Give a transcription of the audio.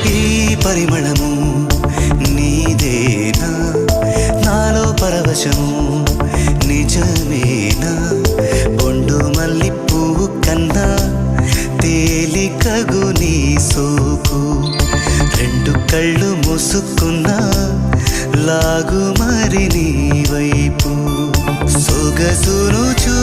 ఈ పరిమళము నీదేనా, నాలో పరవశము నిజమేనా, బొండు మల్లి పువ్వు కన్నా తేలికగు నీ సోకు, రెండు కళ్ళు మూసుకున్నా లాగు మరి నీ వైపు, సొగసును చూ